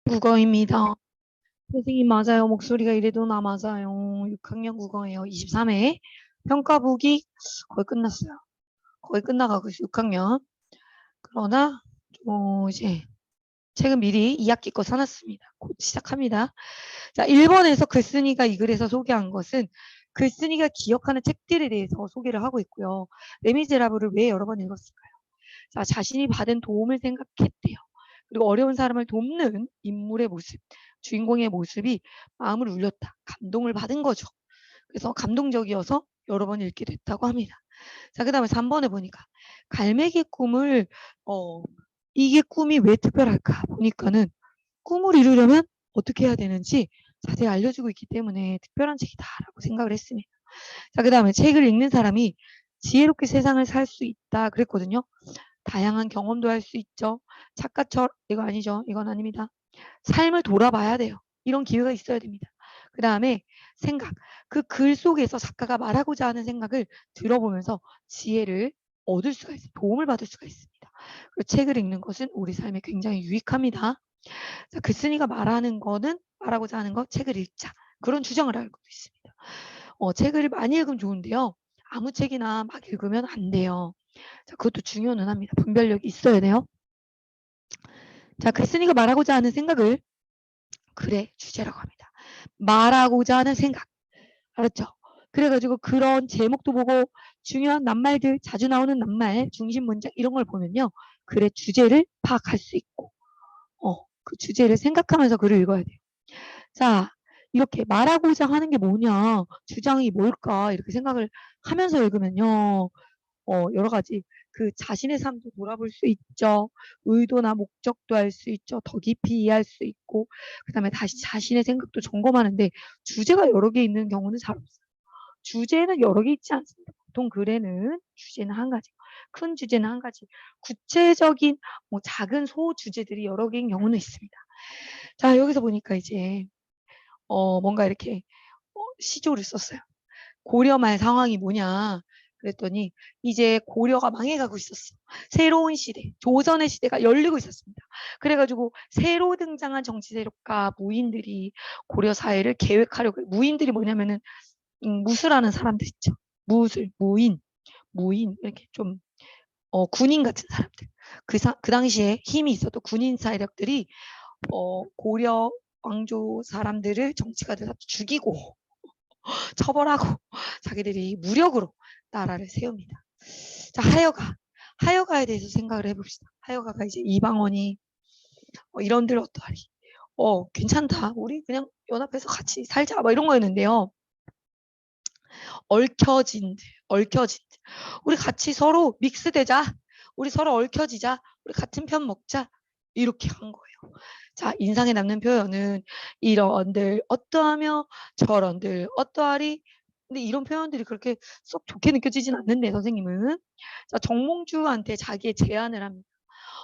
국어입니다. 선생님 맞아요. 목소리가 이래도 나 맞아요. 6학년 국어예요. 23회. 평가 보기 거의 끝났어요. 거의 끝나가고 있어요. 6학년. 그러나 이제 책은 미리 2학기 거 사놨습니다. 곧 시작합니다. 자, 1번에서 글쓴이가 이 글에서 소개한 것은 글쓴이가 기억하는 책들에 대해서 소개를 하고 있고요. 레미제라블을 왜 여러 번 읽었을까요? 자, 자신이 받은 도움을 생각했대요. 그리고 어려운 사람을 돕는 인물의 모습, 주인공의 모습이 마음을 울렸다. 감동을 받은 거죠. 그래서 감동적이어서 여러 번 읽게 됐다고 합니다. 자, 그 다음에 3번에 보니까 갈매기 꿈을 이게 꿈이 왜 특별할까 보니까는 꿈을 이루려면 어떻게 해야 되는지 자세히 알려주고 있기 때문에 특별한 책이다라고 생각을 했습니다. 자, 그 다음에 책을 읽는 사람이 지혜롭게 세상을 살 수 있다 그랬거든요. 다양한 경험도 할 수 있죠. 작가처럼 이거 아니죠. 이건 아닙니다. 삶을 돌아봐야 돼요. 이런 기회가 있어야 됩니다. 그 다음에 생각. 그 글 속에서 작가가 말하고자 하는 생각을 들어보면서 지혜를 얻을 수가 있어요. 도움을 받을 수가 있습니다. 그리고 책을 읽는 것은 우리 삶에 굉장히 유익합니다. 자, 글쓴이가 말하고자 하는 거 책을 읽자. 그런 주장을 알고 있습니다. 책을 많이 읽으면 좋은데요. 아무 책이나 막 읽으면 안 돼요. 자, 그것도 중요는 합니다. 분별력이 있어야 돼요. 자, 글쓴이가 말하고자 하는 생각을 글의 주제라고 합니다. 말하고자 하는 생각. 알았죠? 그래가지고 그런 제목도 보고 중요한 낱말들, 자주 나오는 낱말, 중심 문장 이런 걸 보면요. 글의 주제를 파악할 수 있고 그 주제를 생각하면서 글을 읽어야 돼요. 자, 이렇게 말하고자 하는 게 뭐냐, 주장이 뭘까 이렇게 생각을 하면서 읽으면요. 여러 가지 그 자신의 삶도 돌아볼 수 있죠. 의도나 목적도 알 수 있죠. 더 깊이 이해할 수 있고 그다음에 다시 자신의 생각도 점검하는데 주제가 여러 개 있는 경우는 잘 없어요. 주제는 여러 개 있지 않습니다. 보통 글에는 주제는 한 가지, 큰 주제는 한 가지, 구체적인 뭐 작은 소주제들이 여러 개인 경우는 있습니다. 자, 여기서 보니까 이제 뭔가 이렇게 시조를 썼어요. 고려 말 상황이 뭐냐 그랬더니 이제 고려가 망해가고 있었어. 새로운 시대, 조선의 시대가 열리고 있었습니다. 그래가지고 새로 등장한 정치 세력과 무인들이 고려 사회를 계획하려고, 무인들이 뭐냐면은 무술하는 사람들 있죠. 무인 이렇게 좀 군인 같은 사람들. 그 당시에 힘이 있어도 군인 세력들이 고려 왕조 사람들을 정치가들 죽이고 처벌하고 자기들이 무력으로 나라를 세웁니다. 자, 하여가에 대해서 생각을 해봅시다. 하여가가 이제 이방원이 이런들 어떠하리. 괜찮다. 우리 그냥 연합해서 같이 살자. 뭐 이런 거였는데요. 얽혀진들. 우리 같이 서로 믹스되자. 우리 서로 얽혀지자. 우리 같은 편 먹자. 이렇게 한 거예요. 자, 인상에 남는 표현은 이런들 어떠하며 저런들 어떠하리. 근데 이런 표현들이 그렇게 썩 좋게 느껴지진 않는데 선생님은. 자, 정몽주한테 자기의 제안을 합니다.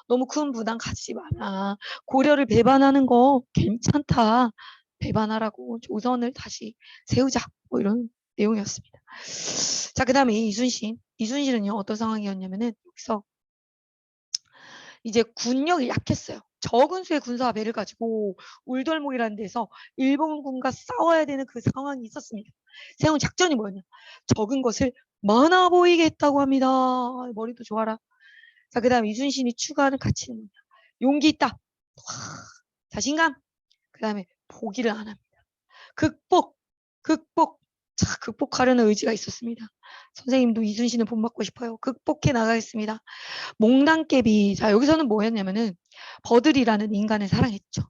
너무 큰 부담 갖지 마라. 고려를 배반하는 거 괜찮다. 배반하라고 조선을 다시 세우자. 뭐 이런 내용이었습니다. 자, 그 다음에 이순신은요 어떤 상황이었냐면은 여기서 이제 군력이 약했어요. 적은 수의 군사와 배를 가지고 울돌목이라는 데서 일본군과 싸워야 되는 그 상황이 있었습니다. 세운 작전이 뭐였냐? 적은 것을 많아 보이게 했다고 합니다. 머리도 좋아라. 자, 그 다음 이순신이 추가하는 가치는 뭐냐? 용기 있다. 와, 자신감. 그 다음에 포기를 안 합니다. 극복. 자, 극복하려는 의지가 있었습니다. 선생님도 이순신을 본받고 싶어요. 극복해 나가겠습니다. 몽당깨비. 자, 여기서는 뭐였냐면은 버들이라는 인간을 사랑했죠.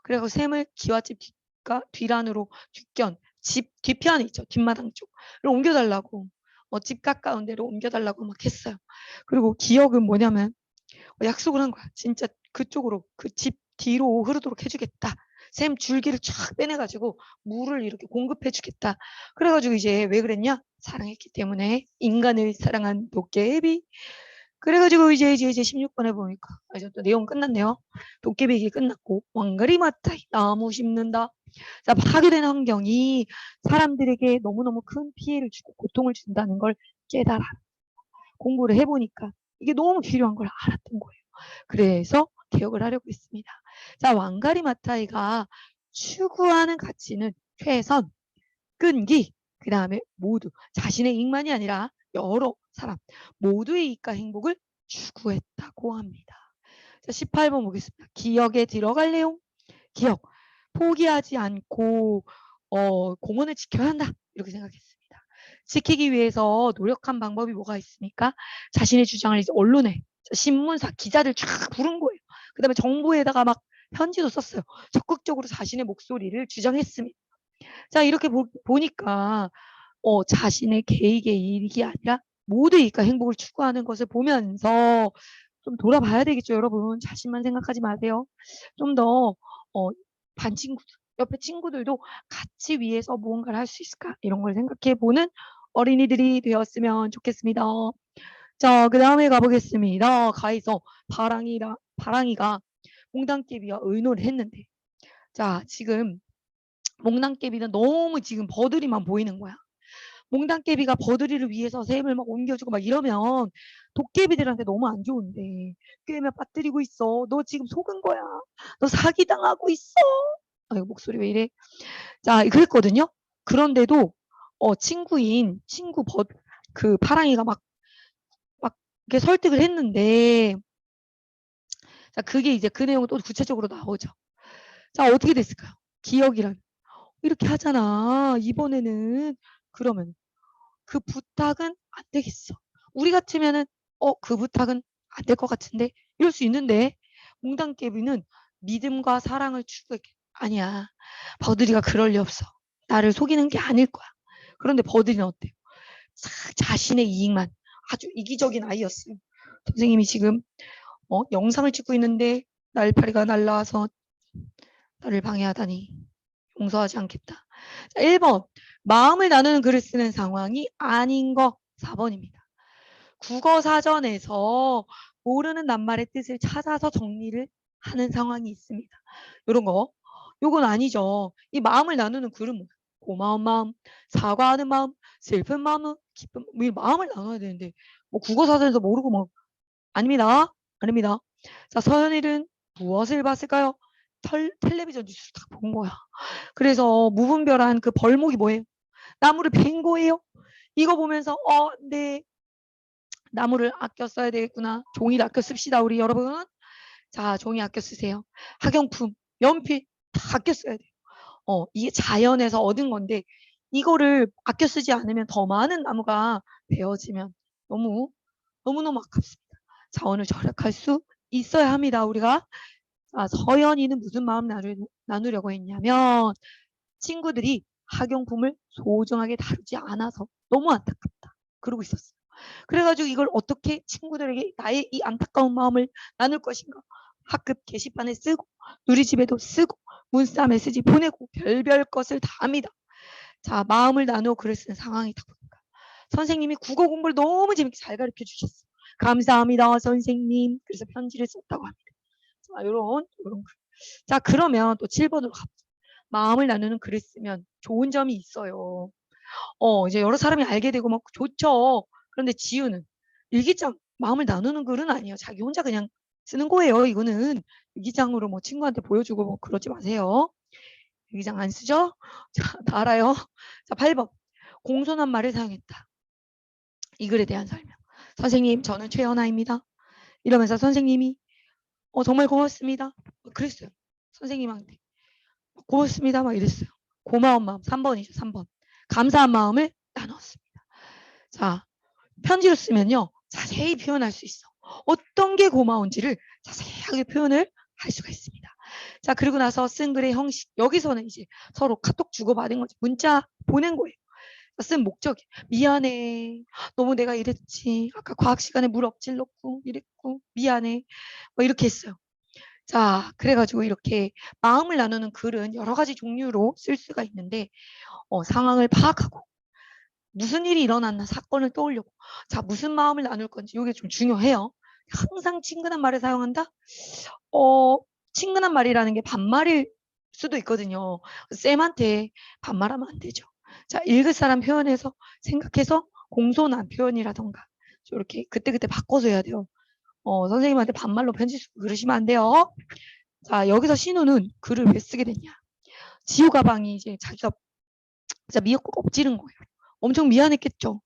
그리고 샘을 기와집 뒤란으로 집 뒤편에 있죠. 뒷마당 쪽을 옮겨달라고. 집 가까운 데로 옮겨달라고 막 했어요. 그리고 기억은 뭐냐면 약속을 한 거야. 진짜 그쪽으로 그 집 뒤로 흐르도록 해주겠다. 샘 줄기를 쫙 빼내가지고 물을 이렇게 공급해주겠다. 그래가지고 이제 왜 그랬냐? 사랑했기 때문에 인간을 사랑한 도깨비. 그래가지고 이제 16번에 보니까 이제 또 내용 끝났네요. 도깨비 얘기 끝났고 왕가리 마타이 나무 심는다. 자, 파괴된 환경이 사람들에게 너무너무 큰 피해를 주고 고통을 준다는 걸 깨달아 공부를 해보니까 이게 너무 필요한 걸 알았던 거예요. 그래서 개혁을 하려고 했습니다. 자, 왕가리 마타이가 추구하는 가치는 최선, 끈기, 그 다음에 모두 자신의 이익만이 아니라 여러 사람 모두의 이익과 행복을 추구했다고 합니다. 자, 18번 보겠습니다. 기억에 들어갈 내용. 기억. 포기하지 않고 공헌을 지켜야 한다. 이렇게 생각했습니다. 지키기 위해서 노력한 방법이 뭐가 있습니까? 자신의 주장을 이제 언론에 신문사 기자들 쫙 부른 거예요. 그 다음에 정부에다가 막 편지도 썼어요. 적극적으로 자신의 목소리를 주장했습니다. 자, 이렇게 보니까 자신의 개인의 이익이 아니라 모두의 이익과 행복을 추구하는 것을 보면서 좀 돌아봐야 되겠죠, 여러분. 자신만 생각하지 마세요. 좀 더 반 친구들, 옆에 친구들도 같이 위해서 무언가를 할 수 있을까? 이런 걸 생각해 보는 어린이들이 되었으면 좋겠습니다. 자, 그 다음에 가보겠습니다. 가에서 파랑이가 몽당깨비와 의논을 했는데, 자, 지금 몽당깨비는 너무 지금 버들이만 보이는 거야. 몽당깨비가 버들이를 위해서 샘을 막 옮겨주고 막 이러면 도깨비들한테 너무 안 좋은데 꿰매 빠뜨리고 있어. 너 지금 속은 거야. 너 사기당하고 있어. 아이고 목소리 왜 이래. 자, 그랬거든요. 그런데도 친구 파랑이가 막 이렇게 설득을 했는데, 자, 그게 이제 그 내용은 또 구체적으로 나오죠. 자, 어떻게 됐을까요? 기억이란 이렇게 하잖아. 이번에는 그러면 그 부탁은 안 되겠어. 우리 같으면은 그 부탁은 안 될 것 같은데 이럴 수 있는데 몽당깨비는 믿음과 사랑을 추구했게 아니야. 버들이가 그럴 리 없어. 나를 속이는 게 아닐 거야. 그런데 버들이는 어때요? 자신의 이익만 아주 이기적인 아이였어요. 선생님이 지금 영상을 찍고 있는데 날파리가 날라와서 나를 방해하다니 용서하지 않겠다. 자, 1번 마음을 나누는 글을 쓰는 상황이 아닌 거 4번입니다. 국어사전에서 모르는 낱말의 뜻을 찾아서 정리를 하는 상황이 있습니다. 이런 거. 요건 아니죠. 이 마음을 나누는 글은 뭐야? 고마운 마음, 사과하는 마음, 슬픈 마음, 기쁜 마음. 이 마음을 나눠야 되는데 뭐 국어사전에서 모르고 뭐 아닙니다. 아닙니다. 자, 서연일은 무엇을 봤을까요? 텔레비전 뉴스를 딱 본 거야. 그래서 무분별한 그 벌목이 뭐예요? 나무를 벤 거예요. 이거 보면서 네. 나무를 아껴 써야 되겠구나. 종이를 아껴 씁시다, 우리 여러분. 자, 종이 아껴 쓰세요. 학용품, 연필 다 아껴 써야 돼요. 이게 자연에서 얻은 건데 이거를 아껴 쓰지 않으면 더 많은 나무가 베어지면 너무너무 아깝습니다. 자원을 절약할 수 있어야 합니다, 우리가. 자, 서연이는 무슨 마음 나누려고 했냐면 친구들이 학용품을 소중하게 다루지 않아서 너무 안타깝다. 그러고 있었어요. 그래가지고 이걸 어떻게 친구들에게 나의 이 안타까운 마음을 나눌 것인가. 학급 게시판에 쓰고 누리집에도 쓰고 문자 메시지 보내고 별별 것을 다 합니다. 자, 마음을 나누어 글을 쓰는 상황이다 보니까 선생님이 국어 공부를 너무 재밌게 잘 가르쳐 주셨어요. 감사합니다, 선생님. 그래서 편지를 썼다고 합니다. 자, 요런 글. 자, 그러면 또 7번으로 가보죠. 마음을 나누는 글을 쓰면 좋은 점이 있어요. 이제 여러 사람이 알게 되고 막 좋죠. 그런데 지우는 일기장 마음을 나누는 글은 아니에요. 자기 혼자 그냥 쓰는 거예요. 이거는 일기장으로 뭐 친구한테 보여주고 뭐 그러지 마세요. 일기장 안 쓰죠? 자, 다 알아요. 자, 8번. 공손한 말을 사용했다. 이 글에 대한 설명. 선생님, 저는 최연아입니다. 이러면서 선생님이 정말 고맙습니다. 그랬어요. 선생님한테. 고맙습니다. 막 이랬어요. 고마운 마음. 3번이죠. 3번. 감사한 마음을 나눴습니다. 자, 편지로 쓰면요. 자세히 표현할 수 있어. 어떤 게 고마운지를 자세하게 표현을 할 수가 있습니다. 자, 그리고 나서 쓴 글의 형식. 여기서는 이제 서로 카톡 주고받은 거지. 문자 보낸 거예요. 쓴 목적이 미안해. 너무 내가 이랬지. 아까 과학 시간에 물 엎질렀고 이랬고 미안해. 뭐 이렇게 했어요. 자, 그래가지고 이렇게 마음을 나누는 글은 여러 가지 종류로 쓸 수가 있는데 상황을 파악하고 무슨 일이 일어났나 사건을 떠올리고 자, 무슨 마음을 나눌 건지 이게 좀 중요해요. 항상 친근한 말을 사용한다? 친근한 말이라는 게 반말일 수도 있거든요. 쌤한테 반말하면 안 되죠. 자, 읽을 사람 표현해서 생각해서 공손한 표현이라던가 이렇게 그때그때 바꿔서 해야 돼요. 선생님한테 반말로 편지 쓰고 그러시면 안 돼요. 자, 여기서 신우는 글을 왜 쓰게 됐냐. 지우 가방이 이제 자기가 진짜 미역국 엎지른 거예요. 엄청 미안했겠죠.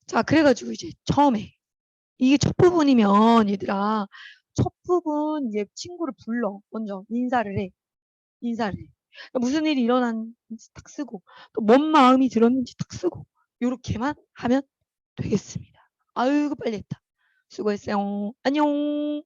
자, 그래가지고 이제 처음에 이게 첫 부분이면 얘들아 첫 부분 이제 친구를 불러 먼저 인사를 해. 인사를 해. 그러니까 무슨 일이 일어났는지 딱 쓰고 또 뭔 마음이 들었는지 딱 쓰고 요렇게만 하면 되겠습니다. 아이고 빨리 했다. 수고했어요. 안녕.